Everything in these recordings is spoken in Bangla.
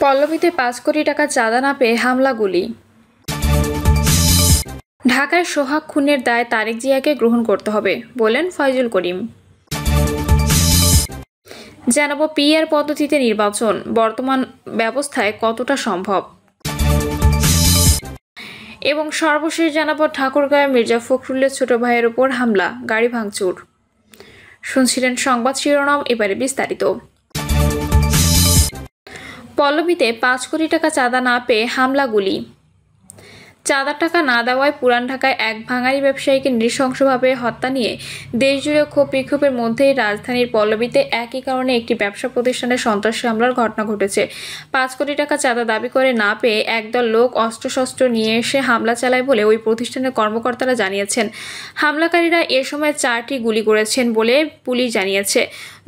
পল্লবীতে ৫ কোটি টাকা চাঁদা না পেয়ে হামলা গুলি। ঢাকায় সোহাগ খুনের দায় তারেক জিয়াকে গ্রহণ করতে হবে বলেন ফয়জুল করিম। জানাবো পিআর পদ্ধতিতে নির্বাচন বর্তমান ব্যবস্থায় কতটা সম্ভব, এবং সর্বশেষ জানাবো ঠাকুরগাঁয়ে মির্জা ফখরুলের ছোট ভাইয়ের উপর হামলা, গাড়ি ভাঙচুর। শুনছিলেন সংবাদ শিরোনাম, এবারে বিস্তারিত। পল্লবীতে ৫ কোটি টাকা চাঁদা না পেয়ে হামলা গুলি। চাঁদার টাকা না দেওয়ায় পুরান ঢাকায় এক ভাঙারি ব্যবসায়ীকে নৃশংসভাবে হত্যা নিয়ে দেশজুড়ে ক্ষোভ বিক্ষোভের মধ্যেই রাজধানীর পল্লবীতে একই কারণে একটি ব্যবসা প্রতিষ্ঠানে সন্ত্রাসী হামলার ঘটনা ঘটেছে। ৫ কোটি টাকা চাঁদা দাবি করে না পেয়ে একদল লোক অস্ত্রশস্ত্র নিয়ে এসে হামলা চালায় বলে ওই প্রতিষ্ঠানের কর্মকর্তারা জানিয়েছেন। হামলাকারীরা এ সময় 4টি গুলি করেছেন বলে পুলিশ জানিয়েছে।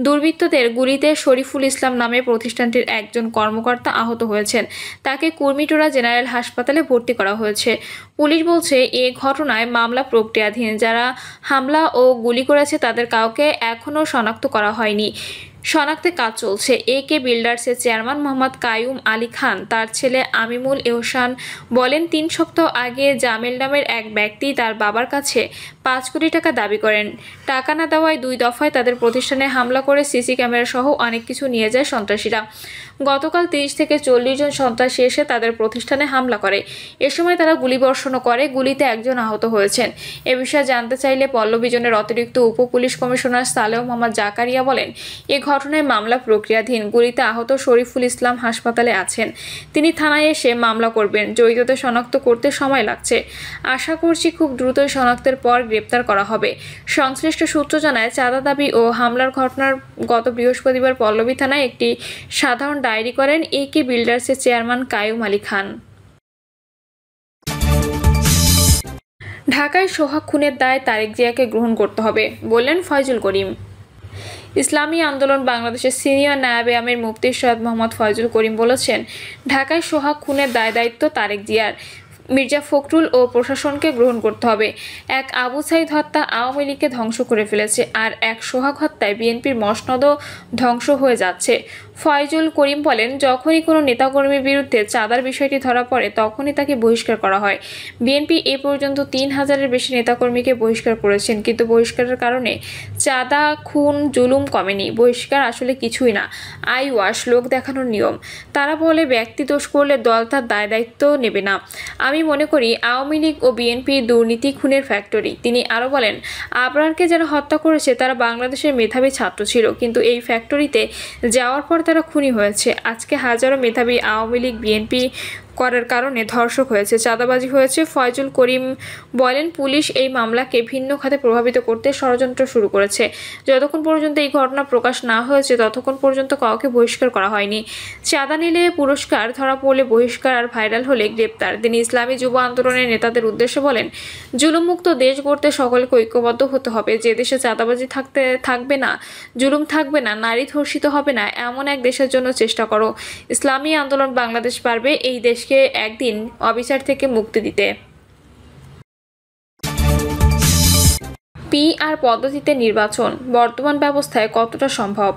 দুর্বৃত্তদের গুলিতে শরীফুল ইসলাম নামে প্রতিষ্ঠানটির একজন কর্মকর্তা আহত হয়েছেন। তাকে কুর্মিটোলা জেনারেল হাসপাতালে ভর্তি করা হয়েছে। পুলিশ বলছে এ ঘটনায় মামলা প্রক্রিয়াধীন। যারা হামলা ও গুলি করেছে তাদের কাউকে এখনও শনাক্ত করা হয়নি। শনাক্তে কাজ চলছে। AK বিল্ডার্সের চেয়ারম্যান মোহাম্মদ কাইয়ুম আলী খান তার ছেলে আমিমুল এহসান বলেন, 3 সপ্তাহ আগে জামিল নামের এক ব্যক্তি তার বাবার কাছে 5 কোটি টাকা দাবি করেন। টাকা না দেওয়ায় 2 দফায় তাদের প্রতিষ্ঠানে হামলা করে সিসি ক্যামেরা সহ অনেক কিছু নিয়ে যায় সন্ত্রাসীরা। গতকাল 30 থেকে 40 জন সন্ত্রাসী এসে তাদের প্রতিষ্ঠানে হামলা করে। এ সময় তারা গুলিবর্ষণও করে। গুলিতে একজন আহত হয়েছেন। এ বিষয়ে জানতে চাইলে পল্লবী জোনের অতিরিক্ত উপ পুলিশ কমিশনার সালেহ মোহাম্মদ জাকারিয়া বলেন, এ ঘটনায় মামলা প্রক্রিয়াধীন। গুলিতে আহত শরীফুল ইসলাম হাসপাতালে আছেন। তিনি থানায় এসে মামলা করবেন। জড়িতদের শনাক্ত করতে সময় লাগছে। আশা করছি খুব দ্রুতই শনাক্তের পর গ্রেপ্তার করা হবে। সংশ্লিষ্ট সূত্র জানায়, চাঁদা দাবি ও হামলার ঘটনার গত বৃহস্পতিবার পল্লবী থানায় একটি সাধারণ ডায়েরি করেন AK বিল্ডার্সের চেয়ারম্যান কাইয়ুম আলী খান। ঢাকায় সোহাগ খুনের দায় তারেক জিয়াকে গ্রহণ করতে হবে বললেন ফয়জুল করিম। ইসলামী আন্দোলন বাংলাদেশের সিনিয়র নায়েবে আমির মুফতি সৈয়দ মোহাম্মদ ফয়জুল করিম বলেছেন, ঢাকায় সোহাগ খুনের দায়-দায়িত্ব তারেক জিয়ার। মির্জা ফখরুল ও প্রশাসনকে গ্রহণ করতে হবে। এক আবু সাইদ হত্যা আওয়ামী লীগকে ধ্বংস করে ফেলেছে, আর এক সোহাগ হত্যায় বিএনপির মসনদও ধ্বংস হয়ে যাচ্ছে। ফয়জুল করিম বলেন, যখনই কোনো নেতাকর্মীর বিরুদ্ধে চাঁদার বিষয়টি ধরা পড়ে তখনই তাকে বহিষ্কার করা হয়। বিএনপি এ পর্যন্ত 3000-এর বেশি নেতাকর্মীকে বহিষ্কার করেছেন, কিন্তু বহিষ্কারের কারণে চাঁদা, খুন, জুলুম কমেনি। বহিষ্কার আসলে কিছুই না, আইওয়াশ, লোক দেখানোর নিয়ম। তারা বলে ব্যক্তি দোষ করলে দল তার দায়-দায়িত্ব নেবে না। আমি মনে করি আওয়ামী লীগ ও বিএনপি দুর্নীতি খুনের ফ্যাক্টরি। তিনি আরও বলেন, আবরারকে যারা হত্যা করেছে তারা বাংলাদেশের মেধাবী ছাত্র ছিল, কিন্তু এই ফ্যাক্টরিতে যাওয়ার পর তারা খুনি হয়েছে। আজকে হাজারো মেধাবী আওয়ামী লীগ বিএনপি করার কারণে ধর্ষক হয়েছে, চাঁদাবাজি হয়েছে। ফয়জুল করিম বলেন, পুলিশ এই মামলাকে ভিন্ন খাতে প্রভাবিত করতে ষড়যন্ত্র শুরু করেছে। যতক্ষণ পর্যন্ত এই ঘটনা প্রকাশ না হয়েছে ততক্ষণ পর্যন্ত কাউকে বহিষ্কার করা হয়নি। চাঁদা নিলে পুরস্কার, ধরা পড়লে বহিষ্কার, আর ভাইরাল হলে গ্রেপ্তার। তিনি ইসলামী যুব আন্দোলনের নেতাদের উদ্দেশ্যে বলেন, জুলুমমুক্ত দেশ গড়তে সকলকে ঐক্যবদ্ধ হতে হবে। যে দেশে চাঁদাবাজি থাকবে না, জুলুম থাকবে না, নারী ধর্ষিত হবে না, এমন এক দেশের জন্য চেষ্টা করো। ইসলামী আন্দোলন বাংলাদেশ পারবে এই দেশকে একদিন অবিচার থেকে মুক্তি দিতে। পিআর পদ্ধতিতে নির্বাচন বর্তমান ব্যবস্থায় কতটা সম্ভব।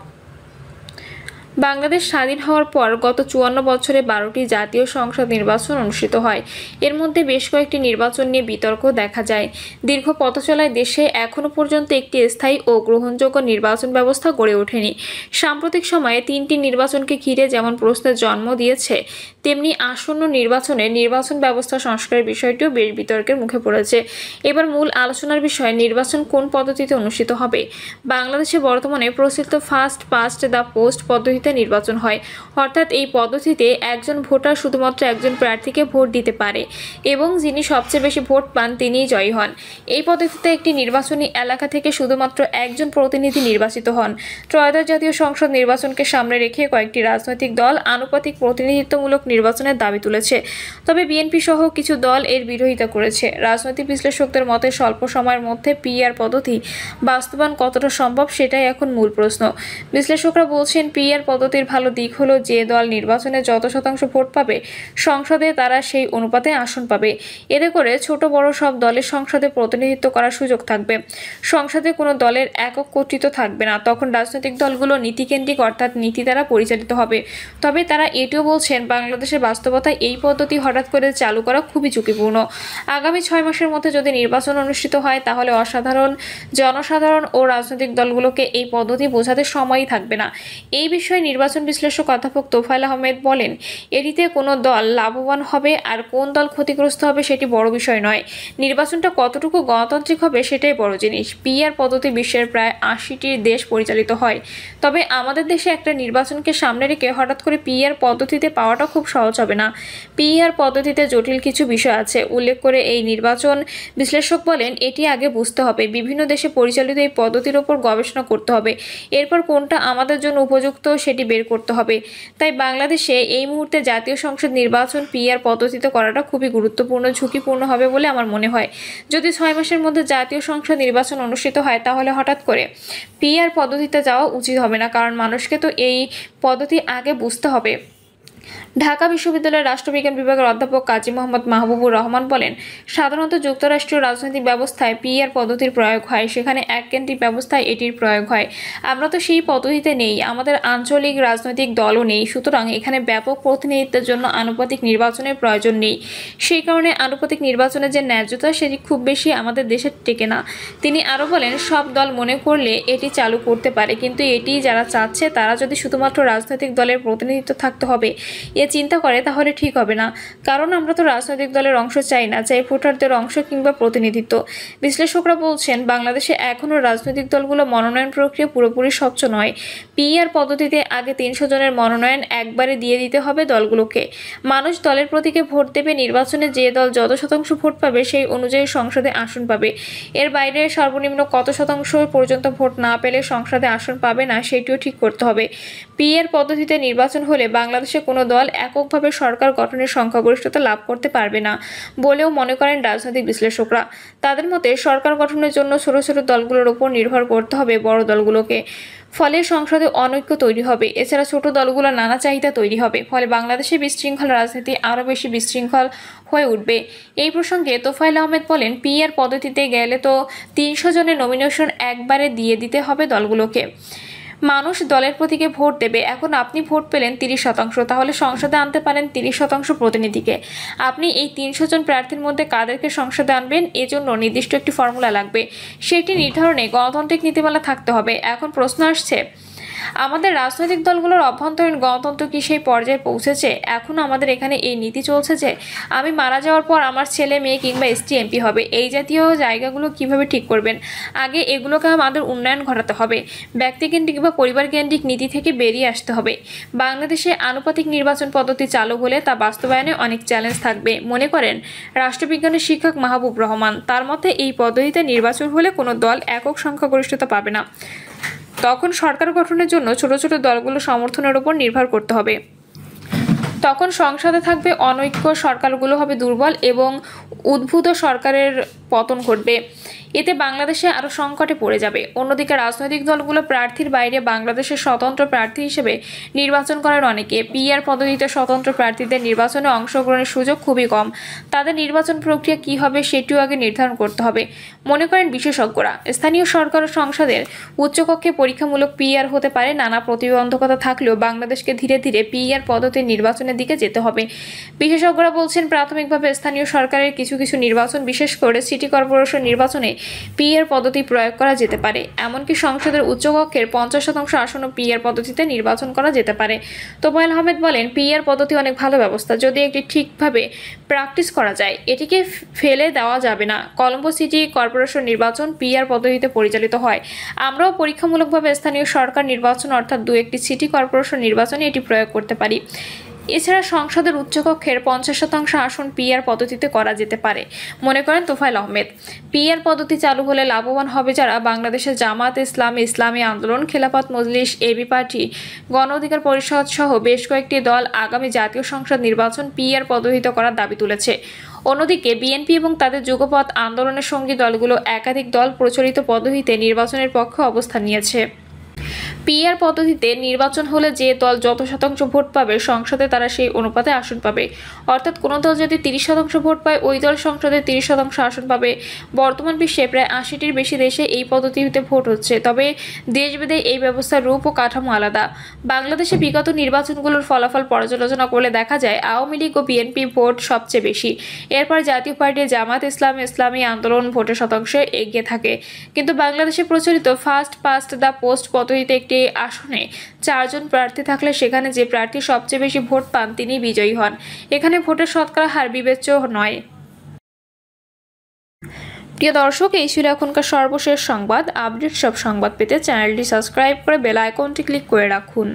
বাংলাদেশ স্বাধীন হওয়ার পর গত 54 বছরে 12টি জাতীয় সংসদ নির্বাচন অনুষ্ঠিত হয়। এর মধ্যে বেশ কয়েকটি নির্বাচন নিয়ে বিতর্ক দেখা যায়। দীর্ঘ পথ চলায় দেশে এখনও পর্যন্ত একটি স্থায়ী ও গ্রহণযোগ্য নির্বাচন ব্যবস্থা গড়ে ওঠেনি। সাম্প্রতিক সময়ে 3টি নির্বাচনকে ঘিরে যেমন প্রশ্নের জন্ম দিয়েছে, তেমনি আসন্ন নির্বাচনে নির্বাচন ব্যবস্থা সংস্কারের বিষয়টিও বেশ বিতর্কের মুখে পড়েছে। এবার মূল আলোচনার বিষয় নির্বাচন কোন পদ্ধতিতে অনুষ্ঠিত হবে। বাংলাদেশে বর্তমানে প্রচলিত ফার্স্ট পাস্ট দ্য পোস্ট পদ্ধতিতে নির্বাচন হয়, অর্থাৎ এই পদ্ধতিতে একজন ভোটার শুধুমাত্র একজন প্রার্থীকে ভোট দিতে পারে এবং যিনি সবচেয়ে বেশি ভোট পান তিনিই জয়ী হন। এই পদ্ধতিতে একটি নির্বাচনী এলাকা থেকে শুধুমাত্র একজন প্রতিনিধি নির্বাচিত হন। ত্রয়োদশ জাতীয় সংসদ নির্বাচনকে সামনে রেখে কয়েকটি রাজনৈতিক দল আনুপাতিক প্রতিনিধিত্বমূলক নির্বাচনের দাবি তুলেছে, তবে বিএনপি সহ কিছু দল এর বিরোধিতা করেছে। রাজনৈতিক বিশ্লেষকদের মতে স্বল্প সময়ের মধ্যে পিআর পদ্ধতি বাস্তবায়ন কতটা সম্ভব সেটাই এখন মূল প্রশ্ন। বিশ্লেষকরা বলছেন, পিআর পদ্ধতি পদ্ধতির ভালো দিক হলো যে দল নির্বাচনে যত শতাংশ ভোট পাবে সংসদে তারা সেই অনুপাতে আসন পাবে। এতে করে ছোট বড় সব দলের সংসদে প্রতিনিধিত্ব করার সুযোগ থাকবে। সংসদে কোনো দলের একক কর্তৃত্ব থাকবে না। তখন রাজনৈতিক দলগুলো নীতিকেন্দ্রিক অর্থাৎ নীতি দ্বারা পরিচালিত হবে। তবে তারা এটিও বলছেন, বাংলাদেশের বাস্তবতায় এই পদ্ধতি হঠাৎ করে চালু করা খুবই ঝুঁকিপূর্ণ। আগামী 6 মাসের মধ্যে যদি নির্বাচন অনুষ্ঠিত হয় তাহলে জনসাধারণ ও রাজনৈতিক দলগুলোকে এই পদ্ধতি বোঝাতে সময়ই থাকবে না। এই বিষয়ে নির্বাচন বিশ্লেষক অধ্যাপক তোফায়েল আহমেদ বলেন, এটিতে কোনো দল লাভবান হবে আর কোন দল ক্ষতিগ্রস্ত হবে সেটি বড় বিষয় নয়। নির্বাচনটা কতটুকু গণতান্ত্রিক হবে সেটাই বড় জিনিস। পিআর পদ্ধতি বিশ্বের প্রায় 80টি দেশ পরিচালিত হয়। তবে আমাদের দেশে একটা নির্বাচনকে সামনে রেখে হঠাৎ করে পিআর পদ্ধতিতে পাওয়াটা খুব সহজ হবে না। পিআর পদ্ধতিতে জটিল কিছু বিষয় আছে উল্লেখ করে এই নির্বাচন বিশ্লেষক বলেন, এটি আগে বুঝতে হবে। বিভিন্ন দেশে পরিচালিত এই পদ্ধতির ওপর গবেষণা করতে হবে। এরপর কোনটা আমাদের জন্য উপযুক্ত সেটি বের করতে হবে। তাই বাংলাদেশে এই মুহূর্তে জাতীয় সংসদ নির্বাচন পিআর পদ্ধতিতে করাটা খুবই গুরুত্বপূর্ণ, ঝুঁকিপূর্ণ হবে বলে আমার মনে হয়। যদি 6 মাসের মধ্যে জাতীয় সংসদ নির্বাচন অনুষ্ঠিত হয় তাহলে হঠাৎ করে পিআর পদ্ধতিতে যাওয়া উচিত হবে না, কারণ মানুষকে তো এই পদ্ধতি আগে বুঝতে হবে। ঢাকা বিশ্ববিদ্যালয়ের রাষ্ট্রবিজ্ঞান বিভাগের অধ্যাপক কাজী মোহাম্মদ মাহবুবুর রহমান বলেন, সাধারণত যুক্তরাষ্ট্রীয় রাজনৈতিক ব্যবস্থায় পিআর পদ্ধতির প্রয়োগ হয়, সেখানে এককেন্দ্রিক ব্যবস্থায় এটির প্রয়োগ হয়। আমরা তো সেই পদ্ধতিতে নেই, আমাদের আঞ্চলিক রাজনৈতিক দলও নেই। সুতরাং এখানে ব্যাপক প্রতিনিধিত্বের জন্য আনুপাতিক নির্বাচনের প্রয়োজন নেই। সেই কারণে আনুপাতিক নির্বাচনের যে ন্যায্যতা সেটি খুব বেশি আমাদের দেশে টেকে না। তিনি আরও বলেন, সব দল মনে করলে এটি চালু করতে পারে, কিন্তু এটি যারা চাচ্ছে তারা যদি শুধুমাত্র রাজনৈতিক দলের প্রতিনিধিত্ব থাকতে হবে এ চিন্তা করে তাহলে ঠিক হবে না। কারণ আমরা তো রাজনৈতিক দলের অংশ চাই না, চাই ভোটারদের অংশ কিংবা প্রতিনিধিত্ব। বিশ্লেষকরা বলছেন, বাংলাদেশে এখনও রাজনৈতিক দলগুলো মনোনয়ন প্রক্রিয়া পুরোপুরি স্বচ্ছ নয়। পিআর পদ্ধতিতে আগে 300 জনের মনোনয়ন একবারে দিয়ে দিতে হবে দলগুলোকে। মানুষ দলের প্রতীকে ভোট দেবে, নির্বাচনে যে দল যত শতাংশ ভোট পাবে সেই অনুযায়ী সংসদে আসন পাবে। এর বাইরে সর্বনিম্ন কত শতাংশ পর্যন্ত ভোট না পেলে সংসদে আসন পাবে না সেটিও ঠিক করতে হবে। পিআর পদ্ধতিতে নির্বাচন হলে বাংলাদেশে কোনো দল এককভাবে সরকার গঠনের সংখ্যাগরিষ্ঠতা লাভ করতে পারবে না বলেও মনে করেন রাজনৈতিক বিশ্লেষকরা। তাদের মতে সরকার গঠনের জন্য ছোট ছোট দলগুলোর উপর নির্ভর করতে হবে বড় দলগুলোকে। ফলে সংসদে অনৈক্য তৈরি হবে। এছাড়া ছোট দলগুলোর নানা চাহিদা তৈরি হবে। ফলে বাংলাদেশে বিশৃঙ্খল রাজনীতি আরও বেশি বিশৃঙ্খল হয়ে উঠবে। এই প্রসঙ্গে তোফায়েল আহমেদ বলেন, পিআর পদ্ধতিতে গেলে তো 300 জনের নমিনেশন একবারে দিয়ে দিতে হবে দলগুলোকে। মানুষ দলের প্রতীকে ভোট দেবে। এখন আপনি ভোট পেলেন 30%, তাহলে সংসদে আনতে পারেন 30% প্রতিনিধিকে। আপনি এই 300 জন প্রার্থীর মধ্যে কাদেরকে সংসদে আনবেন এজন্য নির্দিষ্ট একটি ফর্মুলা লাগবে। সেটি নির্ধারণে গণতান্ত্রিক নীতিমালা থাকতে হবে। এখন প্রশ্ন আসছে, আমাদের রাজনৈতিক দলগুলোর অভ্যন্তরীণ গণতন্ত্র কি সেই পর্যায়ে পৌঁছেছে? এখন আমাদের এখানে এই নীতি চলছে যে আমি মারা যাওয়ার পর আমার ছেলে মেয়ে কিংবা এসটি এমপি হবে। এই জাতীয় জায়গাগুলো কিভাবে ঠিক করবেন? আগে এগুলোকে আমাদের উন্নয়ন ঘটাতে হবে। ব্যক্তিকেন্দ্রিক বা পরিবারকেন্দ্রিক নীতি থেকে বেরিয়ে আসতে হবে। বাংলাদেশে আনুপাতিক নির্বাচন পদ্ধতি চালু হলে তা বাস্তবায়নে অনেক চ্যালেঞ্জ থাকবে মনে করেন রাষ্ট্রবিজ্ঞানের শিক্ষক মাহবুব রহমান। তার মতে এই পদ্ধতিতে নির্বাচন হলে কোনো দল একক সংখ্যাগরিষ্ঠতা পাবে না। তখন সরকার গঠনের জন্য ছোট ছোট দলগুলো সমর্থনের উপর নির্ভর করতে হবে। তখন সংসদে থাকবে অনৈক্য, সরকারগুলো হবে দুর্বল এবং উদ্ভূত সরকারের পতন ঘটবে। এতে বাংলাদেশে আরও সংকটে পড়ে যাবে। অন্যদিকে রাজনৈতিক দলগুলো প্রার্থীর বাইরে বাংলাদেশের স্বতন্ত্র প্রার্থী হিসেবে নির্বাচন করেন অনেকে। পিআর পদ্ধতিতে স্বতন্ত্র প্রার্থীদের নির্বাচনে অংশগ্রহণের সুযোগ খুবই কম। তাদের নির্বাচন প্রক্রিয়া কী হবে সেটিও আগে নির্ধারণ করতে হবে মনে করেন বিশেষজ্ঞরা। স্থানীয় সরকার ও সংসদের উচ্চকক্ষে পরীক্ষামূলক পিআর হতে পারে। নানা প্রতিবন্ধকতা থাকলেও বাংলাদেশকে ধীরে ধীরে পিআর পদ্ধতির নির্বাচনের দিকে যেতে হবে। বিশেষজ্ঞরা বলছেন, প্রাথমিকভাবে স্থানীয় সরকারের কিছু কিছু নির্বাচন, বিশেষ করে সিটি কর্পোরেশন নির্বাচনে পিআর পদ্ধতি প্রয়োগ করা যেতে পারে। এমনকি সংসদের উচ্চকক্ষের 50% আসনও পিআর পদ্ধতিতে নির্বাচন করা যেতে পারে। তোফায়েল আহমেদ বলেন, পিআর পদ্ধতি অনেক ভালো ব্যবস্থা যদি এটি ঠিকভাবে প্র্যাকটিস করা যায়। এটিকে ফেলে দেওয়া যাবে না। কলম্বো সিটি কর্পোরেশন নির্বাচন পিআর পদ্ধতিতে পরিচালিত হয়। আমরাও পরীক্ষামূলকভাবে স্থানীয় সরকার নির্বাচন অর্থাৎ 2-1টি সিটি কর্পোরেশন নির্বাচনে এটি প্রয়োগ করতে পারি। এছাড়া সংসদের উচ্চকক্ষের 50% আসন পিআর পদ্ধতিতে করা যেতে পারে মনে করেন তোফায়েল আহমেদ। পিআর পদ্ধতি চালু হলে লাভবান হবে যারা বাংলাদেশের জামাত ইসলামী, ইসলামী আন্দোলন, খেলাফত মজলিস, এবি পার্টি, গণ অধিকার পরিষদ সহ বেশ কয়েকটি দল আগামী জাতীয় সংসদ নির্বাচন পিআর পদ্ধতিতে করার দাবি তুলেছে। অন্যদিকে বিএনপি এবং তাদের যুগপৎ আন্দোলনের সঙ্গী দলগুলো একাধিক দল প্রচলিত পদ্ধতিতে নির্বাচনের পক্ষে অবস্থান নিয়েছে। পিআর পদ্ধতিতে নির্বাচন হলে যে দল যত শতাংশ ভোট পাবে সংসদে তারা সেই অনুপাতে আসন পাবে। অর্থাৎ কোনো দল যদি 30% ভোট পায় ওই দল সংসদে 30% আসন পাবে। বর্তমান বিশ্বে প্রায় 80টির বেশি দেশে এই পদ্ধতিতে ভোট হচ্ছে, তবে দেশভেদে এই ব্যবস্থার রূপ ও কাঠামো আলাদা। বাংলাদেশে বিগত নির্বাচনগুলোর ফলাফল পর্যালোচনা করলে দেখা যায় আওয়ামী লীগ ও বিএনপি ভোট সবচেয়ে বেশি, এরপর জাতীয় পার্টি, জামাত ইসলামী, ইসলামী আন্দোলন ভোটের শতাংশে এগিয়ে থাকে। কিন্তু বাংলাদেশে প্রচলিত ফার্স্ট পাস্ট দ্য পোস্ট পদ্ধতিতে একটি আসনে 4 জন প্রার্থী থাকলে সেখানে যে প্রার্থী সবচেয়ে বেশি ভোট পান তিনি বিজয়ী হন। এখানে ভোটের শতকরা হার বিবেচ্য নয়। প্রিয় দর্শক, এই ছিল এখনকার সর্বশেষ সংবাদ। আপডেট সব সংবাদ পেতে চ্যানেলটি সাবস্ক্রাইব করে বেল আইকনটি ক্লিক করে রাখুন।